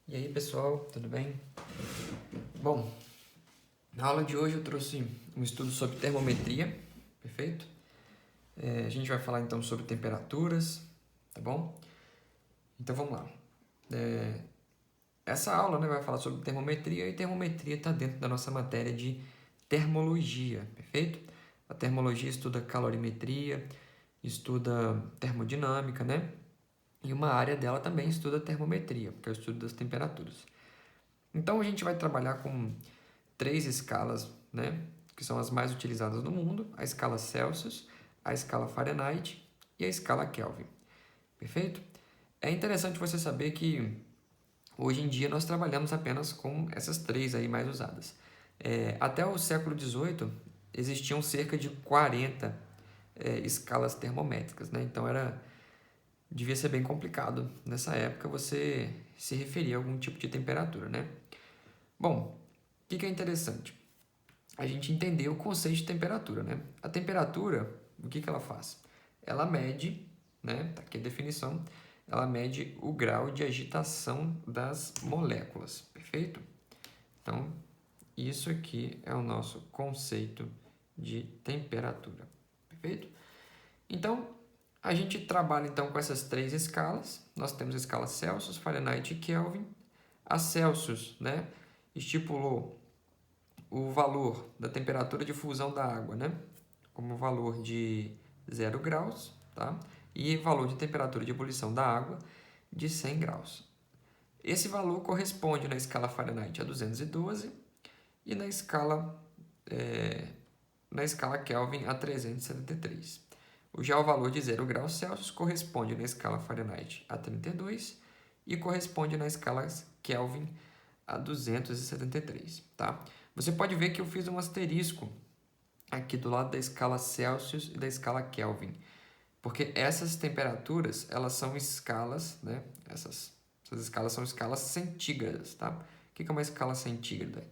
E aí pessoal, tudo bem? Bom, na aula de hoje eu trouxe um estudo sobre termometria, perfeito? A gente vai falar então sobre temperaturas, tá bom? Então vamos lá. Essa aula, né, vai falar sobre termometria e termometria está dentro da nossa matéria de termologia, perfeito? A termologia estuda calorimetria, estuda termodinâmica, né? E uma área dela também estuda termometria, que é o estudo das temperaturas. Então a gente vai trabalhar com três escalas, né, que são as mais utilizadas no mundo: a escala Celsius, a escala Fahrenheit e a escala Kelvin. Perfeito? É interessante você saber que hoje em dia nós trabalhamos apenas com essas três aí mais usadas. Até o século XVIII existiam cerca de 40 escalas termométricas, né? Então devia ser bem complicado nessa época você se referir a algum tipo de temperatura, né? Bom, o que é interessante? A gente entender o conceito de temperatura, né? A temperatura, o que ela faz? Ela mede, né? Tá aqui a definição. Ela mede o grau de agitação das moléculas, perfeito? Então, isso aqui é o nosso conceito de temperatura, perfeito? Então, a gente trabalha então com essas três escalas. Nós temos a escala Celsius, Fahrenheit e Kelvin. A Celsius, né, estipulou o valor da temperatura de fusão da água, né, como valor de 0 graus, tá? E valor de temperatura de ebulição da água de 100 graus. Esse valor corresponde na escala Fahrenheit a 212 e na escala Kelvin a 373. Já o valor de 0 graus Celsius corresponde na escala Fahrenheit a 32 e corresponde na escala Kelvin a 273, tá? Você pode ver que eu fiz um asterisco aqui do lado da escala Celsius e da escala Kelvin, porque essas temperaturas, elas são escalas, né? Essas escalas são escalas centígradas, tá? O que é uma escala centígrada?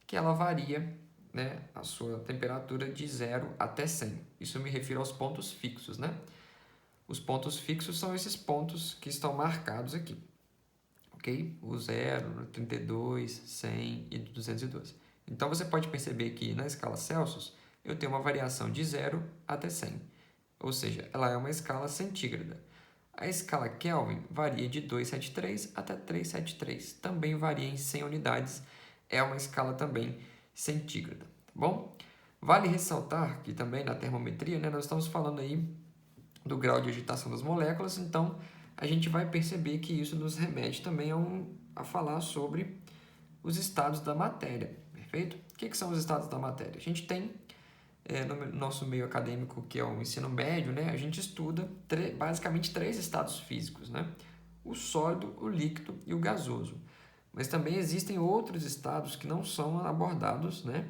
Que ela varia, né, a sua temperatura de 0 até 100. Isso eu me refiro aos pontos fixos, né? Os pontos fixos são esses pontos que estão marcados aqui, ok? O 0, 32, 100 e 212. Então você pode perceber que na escala Celsius eu tenho uma variação de 0 até 100, ou seja, ela é uma escala centígrada. A escala Kelvin varia de 273 até 373, também varia em 100 unidades, é uma escala também centígrada, tá bom? Vale ressaltar que também na termometria, né, nós estamos falando aí do grau de agitação das moléculas, então a gente vai perceber que isso nos remete também a falar sobre os estados da matéria, perfeito? O que são os estados da matéria? A gente tem, no nosso meio acadêmico, que é o ensino médio, né, a gente estuda basicamente três estados físicos, né? O sólido, o líquido e o gasoso. Mas também existem outros estados que não são abordados, né,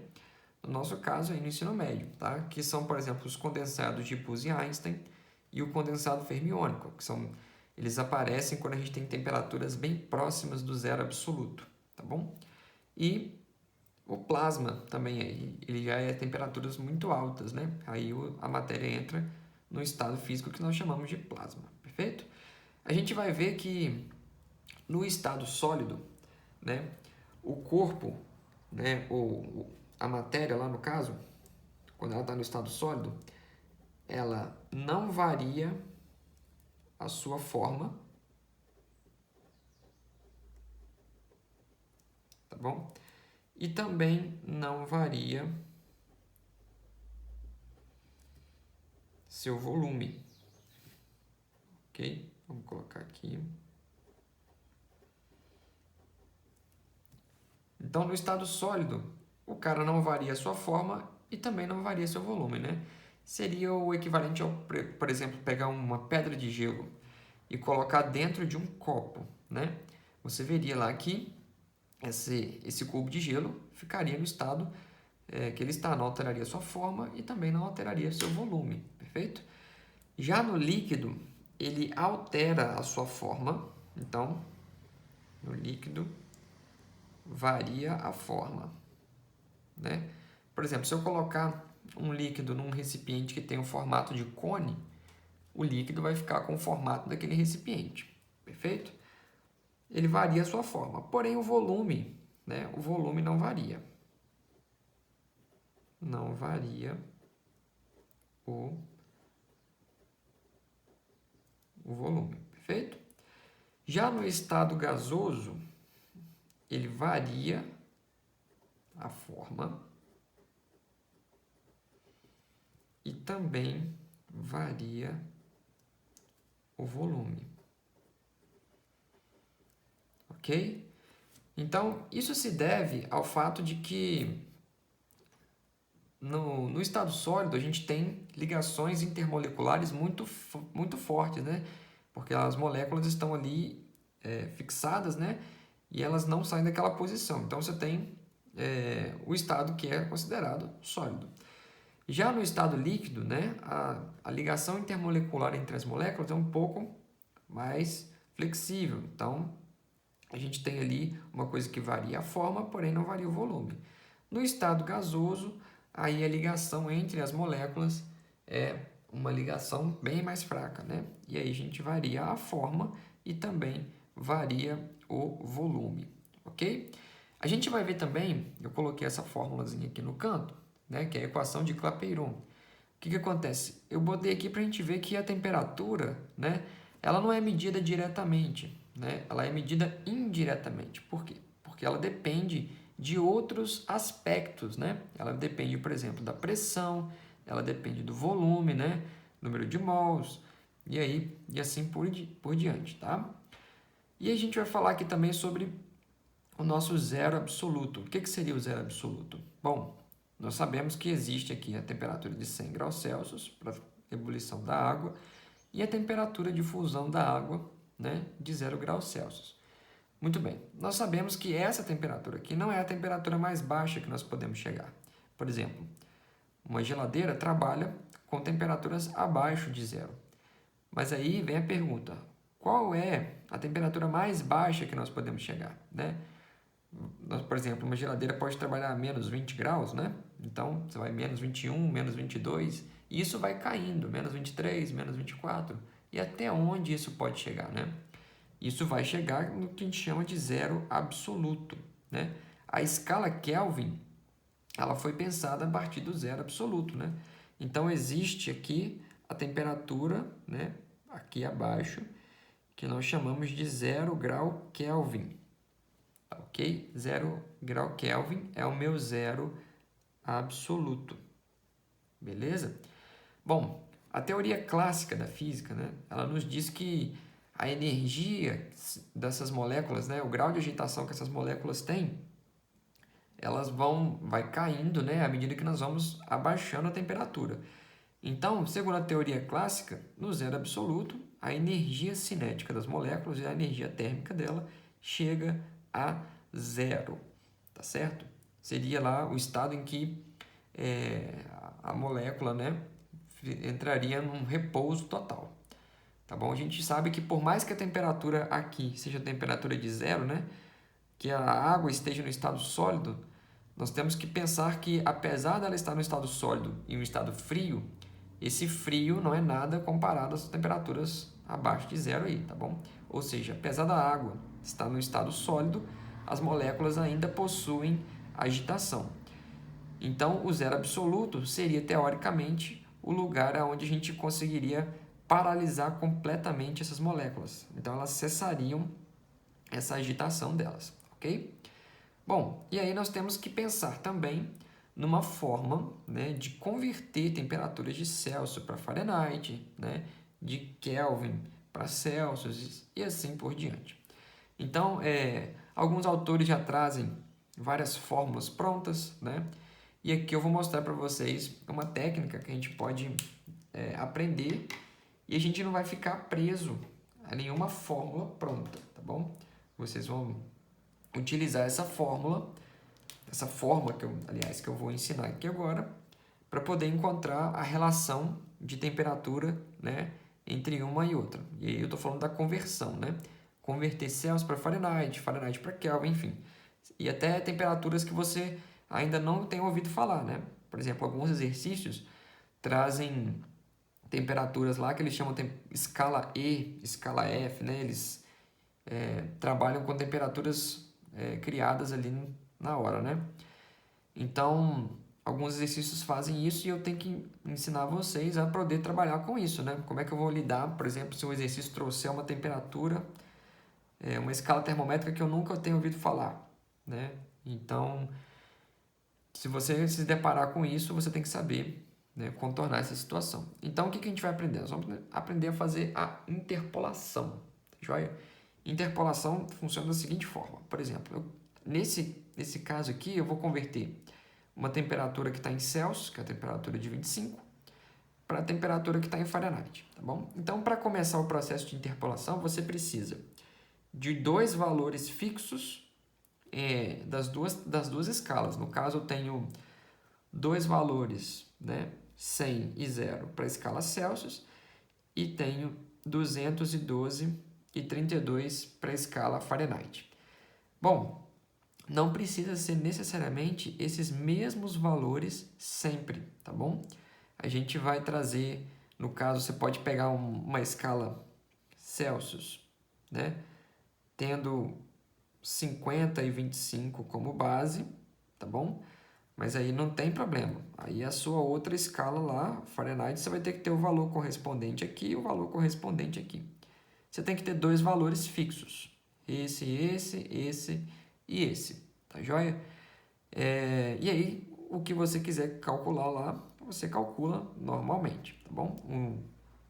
no nosso caso aí no ensino médio, tá? Que são, por exemplo, os condensados de Bose-Einstein e o condensado fermiônico, eles aparecem quando a gente tem temperaturas bem próximas do zero absoluto, tá bom? E o plasma também, ele já é temperaturas muito altas, né? Aí a matéria entra no estado físico que nós chamamos de plasma, perfeito? A gente vai ver que no estado sólido, né, o corpo, né, ou a matéria lá no caso, quando ela está no estado sólido, ela não varia a sua forma, tá bom? E também não varia seu volume, ok? Vamos colocar aqui. Então, no estado sólido, o cara não varia a sua forma e também não varia seu volume, né? Seria o equivalente ao, por exemplo, pegar uma pedra de gelo e colocar dentro de um copo, né? Você veria lá que esse cubo de gelo ficaria no estado que ele está, não alteraria sua forma e também não alteraria seu volume, perfeito? Já no líquido, ele altera a sua forma, então, no líquido, varia a forma, né? Por exemplo, se eu colocar um líquido num recipiente que tem o formato de cone, o líquido vai ficar com o formato daquele recipiente, perfeito? ele varia a sua forma. Porém, o volume, né? O volume não varia. Não varia o volume, perfeito? Já no estado gasoso, ele varia a forma e também varia o volume, ok? Então, isso se deve ao fato de que no estado sólido a gente tem ligações intermoleculares muito fortes, né? Porque as moléculas estão ali fixadas, né? E elas não saem daquela posição. Então você tem o estado que é considerado sólido. Já no estado líquido, né? A ligação intermolecular entre as moléculas é um pouco mais flexível. Então a gente tem ali uma coisa que varia a forma, porém não varia o volume. No estado gasoso, aí a ligação entre as moléculas é uma ligação bem mais fraca, né? E aí a gente varia a forma e também varia o volume, ok? A gente vai ver também, eu coloquei essa fórmulazinha aqui no canto, né? Que é a equação de Clapeyron. O que acontece? Eu botei aqui para a gente ver que a temperatura, né? Ela não é medida diretamente, né? Ela é medida indiretamente. Por quê? Porque ela depende de outros aspectos, né? Ela depende, por exemplo, da pressão, ela depende do volume, né? Número de mols, e assim por diante, tá? E a gente vai falar aqui também sobre o nosso zero absoluto. O que seria o zero absoluto? Bom, nós sabemos que existe aqui a temperatura de 100 graus Celsius para ebulição da água e a temperatura de fusão da água, né, de 0 graus Celsius. Muito bem, nós sabemos que essa temperatura aqui não é a temperatura mais baixa que nós podemos chegar. Por exemplo, uma geladeira trabalha com temperaturas abaixo de zero. Mas aí vem a pergunta, qual é a temperatura mais baixa que nós podemos chegar, né? Por exemplo, uma geladeira pode trabalhar a menos 20 graus, né? Então, você vai menos 21, menos 22, e isso vai caindo, menos 23, menos 24. E até onde isso pode chegar, né? Isso vai chegar no que a gente chama de zero absoluto, né? A escala Kelvin, ela foi pensada a partir do zero absoluto, né? Então, existe aqui a temperatura, né? Aqui abaixo, que nós chamamos de 0 grau Kelvin, ok? 0 grau Kelvin é o meu zero absoluto, beleza? Bom, a teoria clássica da física, né, ela nos diz que a energia dessas moléculas, né, o grau de agitação que essas moléculas têm, vai caindo, né, à medida que nós vamos abaixando a temperatura. Então, segundo a teoria clássica, no zero absoluto, a energia cinética das moléculas e a energia térmica dela chega a zero, tá certo? Seria lá o estado em que a molécula, né, entraria num repouso total, tá bom? A gente sabe que por mais que a temperatura aqui seja a temperatura de zero, né, que a água esteja no estado sólido, nós temos que pensar que apesar dela estar no estado sólido e um estado frio, esse frio não é nada comparado às temperaturas abaixo de zero aí, tá bom? Ou seja, apesar da água estar no estado sólido, as moléculas ainda possuem agitação. Então, o zero absoluto seria, teoricamente, o lugar onde a gente conseguiria paralisar completamente essas moléculas. Então, elas cessariam essa agitação delas, ok? Bom, e aí nós temos que pensar também numa forma, né, de converter temperaturas de Celsius para Fahrenheit, né, de Kelvin para Celsius e assim por diante. Então, alguns autores já trazem várias fórmulas prontas, né? E aqui eu vou mostrar para vocês uma técnica que a gente pode aprender e a gente não vai ficar preso a nenhuma fórmula pronta, tá bom? Vocês vão utilizar essa forma que eu vou ensinar aqui agora, para poder encontrar a relação de temperatura, né, entre uma e outra. E aí eu estou falando da conversão, né? Converter Celsius para Fahrenheit, Fahrenheit para Kelvin, enfim. E até temperaturas que você ainda não tem ouvido falar, né? Por exemplo, alguns exercícios trazem temperaturas lá que eles chamam de escala E, escala F, né? Eles trabalham com temperaturas criadas ali na hora, né? Então, alguns exercícios fazem isso e eu tenho que ensinar vocês a poder trabalhar com isso, né? Como é que eu vou lidar, por exemplo, se o exercício trouxer uma temperatura, uma escala termométrica que eu nunca tenho ouvido falar, né? Então, se você se deparar com isso, você tem que saber, né, contornar essa situação. Então, o que a gente vai aprender? Nós vamos aprender a fazer a interpolação, joia? Interpolação funciona da seguinte forma. Por exemplo, nesse caso aqui, eu vou converter uma temperatura que está em Celsius, que é a temperatura de 25, para a temperatura que está em Fahrenheit, tá bom? Então, para começar o processo de interpolação, você precisa de dois valores fixos das duas escalas. No caso, eu tenho dois valores, né, 100 e 0 para a escala Celsius e tenho 212 e 32 para a escala Fahrenheit. Bom, não precisa ser necessariamente esses mesmos valores sempre, tá bom? A gente vai trazer, no caso, você pode pegar uma escala Celsius, né, tendo 50 e 25 como base, tá bom? Mas aí não tem problema. Aí a sua outra escala lá, Fahrenheit, você vai ter que ter o valor correspondente aqui e o valor correspondente aqui. Você tem que ter dois valores fixos. Esse e esse. Tá joia? E aí, o que você quiser calcular lá, você calcula normalmente, tá bom?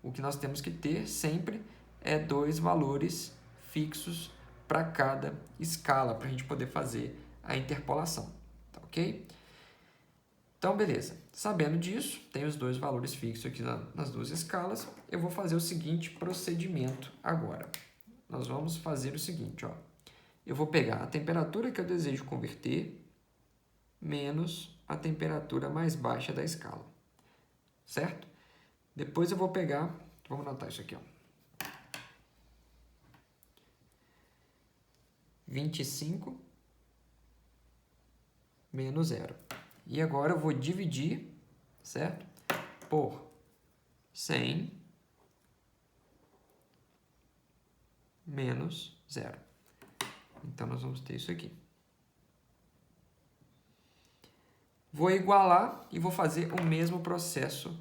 O que nós temos que ter sempre é dois valores fixos para cada escala, para a gente poder fazer a interpolação, tá ok? Então, beleza. Sabendo disso, tem os dois valores fixos aqui nas duas escalas, eu vou fazer o seguinte procedimento agora. Nós vamos fazer o seguinte, ó. Eu vou pegar a temperatura que eu desejo converter menos a temperatura mais baixa da escala, certo? Depois eu vou pegar, vamos anotar isso aqui, ó. 25 menos 0. E agora eu vou dividir, certo? Por 100 menos 0. Então, nós vamos ter isso aqui. Vou igualar e vou fazer o mesmo processo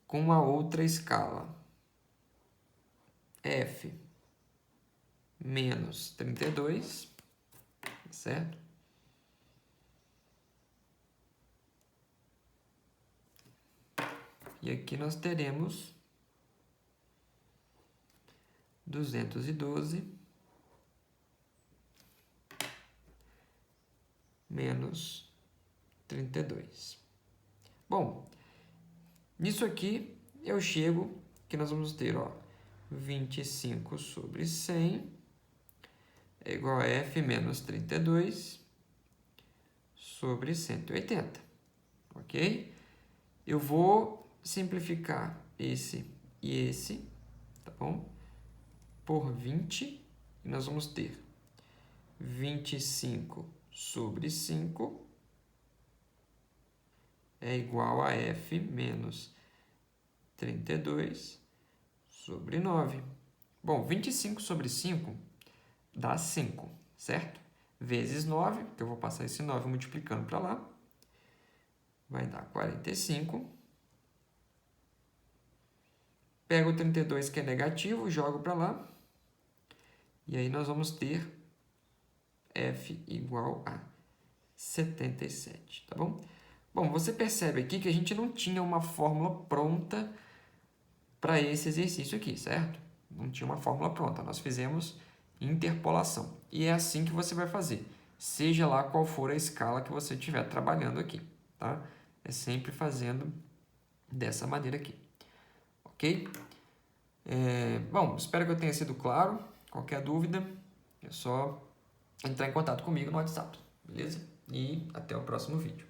com uma outra escala. F menos 32, certo? E aqui nós teremos 212 menos 32. Bom, nisso aqui eu chego que nós vamos ter, ó, 25 sobre 100 é igual a F menos 32 sobre 180, ok? Eu vou simplificar esse e esse, tá bom? Por 20, e nós vamos ter 25 sobre 5 é igual a F menos 32 sobre 9. Bom, 25 sobre 5 dá 5, certo? Vezes 9, que eu vou passar esse 9 multiplicando para lá, vai dar 45. Pego o 32, que é negativo, jogo para lá. E aí nós vamos ter F igual a 77, tá bom? Bom, você percebe aqui que a gente não tinha uma fórmula pronta para esse exercício aqui, certo? Não tinha uma fórmula pronta, nós fizemos interpolação. E é assim que você vai fazer, seja lá qual for a escala que você estiver trabalhando aqui, tá? É sempre fazendo dessa maneira aqui, ok? Bom, espero que eu tenha sido claro. Qualquer dúvida, é só entrar em contato comigo no WhatsApp, beleza? E até o próximo vídeo.